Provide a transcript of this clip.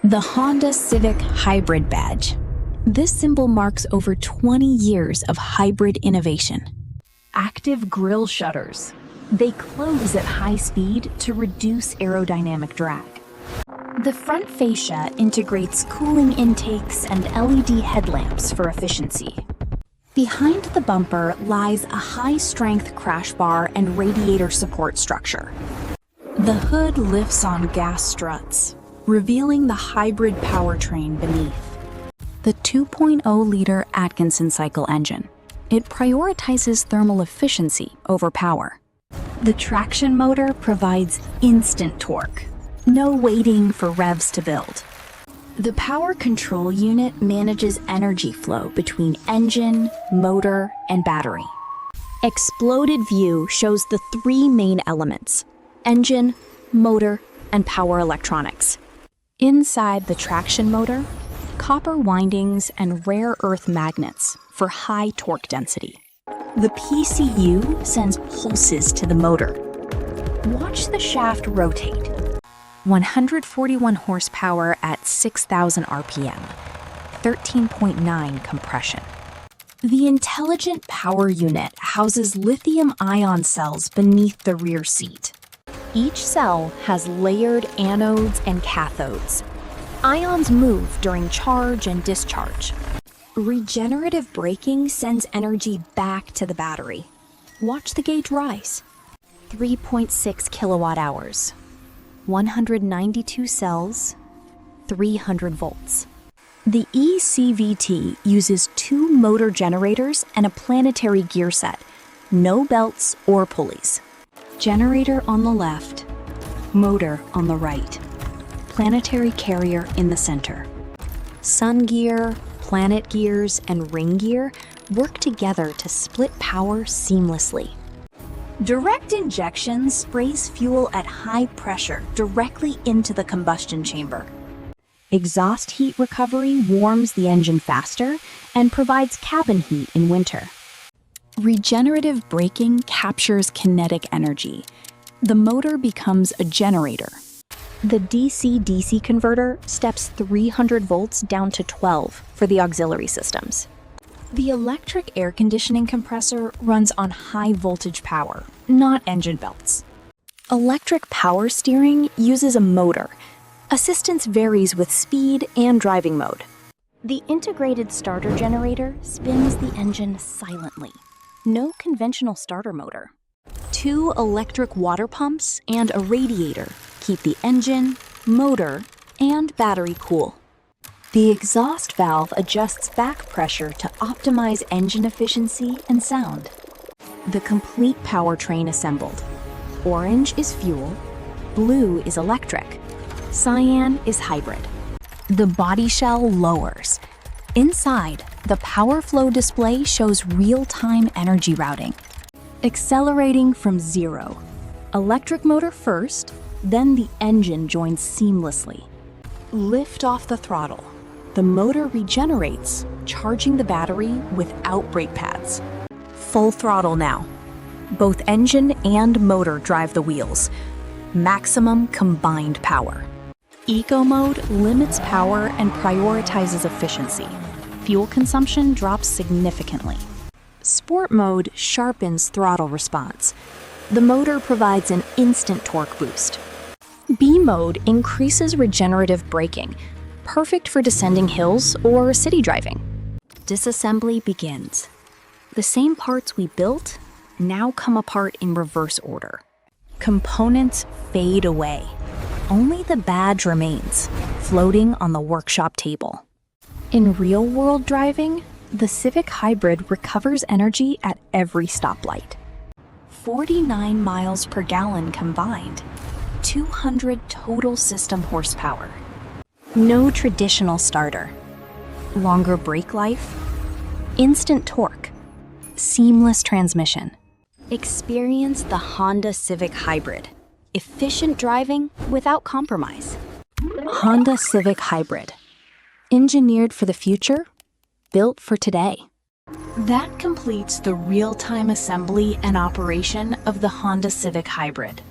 The Honda Civic Hybrid badge. This symbol marks over 20 years of hybrid innovation. Active grille shutters. They close at high speed to reduce aerodynamic drag. The front fascia integrates cooling intakes and LED headlamps for efficiency. Behind the bumper lies a high-strength crash bar and radiator support structure. The hood lifts on gas struts, revealing the hybrid powertrain beneath. The 2.0-liter Atkinson-cycle engine. It prioritizes thermal efficiency over power. The traction motor provides instant torque. No waiting for revs to build. The power control unit manages energy flow between engine, motor, and battery. Exploded view shows the three main elements: engine, motor, and power electronics. Inside the traction motor, copper windings and rare earth magnets for high torque density. The PCU sends pulses to the motor. Watch the shaft rotate. 141 horsepower at 6,000 RPM, 13.9 compression. The intelligent power unit houses lithium-ion cells beneath the rear seat. Each cell has layered anodes and cathodes. Ions move during charge and discharge. Regenerative braking sends energy back to the battery. Watch the gauge rise. 3.6 kilowatt hours. 192 cells, 300 volts. The e-CVT uses 2 motor generators and a planetary gear set. No belts or pulleys. Generator on the left, motor on the right. Planetary carrier in the center. Sun gear, planet gears, and ring gear work together to split power seamlessly. Direct injection sprays fuel at high pressure directly into the combustion chamber. Exhaust heat recovery warms the engine faster and provides cabin heat in winter. Regenerative braking captures kinetic energy. The motor becomes a generator. The DC-DC converter steps 300 volts down to 12 for the auxiliary systems. The electric air conditioning compressor runs on high voltage power, not engine belts. Electric power steering uses a motor. Assistance varies with speed and driving mode. The integrated starter generator spins the engine silently. No conventional starter motor. 2 electric water pumps and a radiator keep the engine, motor, and battery cool. The exhaust valve adjusts back pressure to optimize engine efficiency and sound. The complete powertrain assembled. Orange is fuel, blue is electric, cyan is hybrid. The body shell lowers. Inside, the power flow display shows real-time energy routing. Accelerating from 0. Electric motor first, then the engine joins seamlessly. Lift off the throttle. The motor regenerates, charging the battery without brake pads. Full throttle now. Both engine and motor drive the wheels. Maximum combined power. Eco mode limits power and prioritizes efficiency. Fuel consumption drops significantly. Sport mode sharpens throttle response. The motor provides an instant torque boost. B mode increases regenerative braking, perfect for descending hills or city driving. Disassembly begins. The same parts we built now come apart in reverse order. Components fade away. Only the badge remains, floating on the workshop table. In real-world driving, the Civic Hybrid recovers energy at every stoplight. 49 miles per gallon combined. 200 total system horsepower. No traditional starter. Longer brake life. Instant torque. Seamless transmission. Experience the Honda Civic Hybrid. Efficient driving without compromise. Honda Civic Hybrid. Engineered for the future, built for today. That completes the real-time assembly and operation of the Honda Civic Hybrid.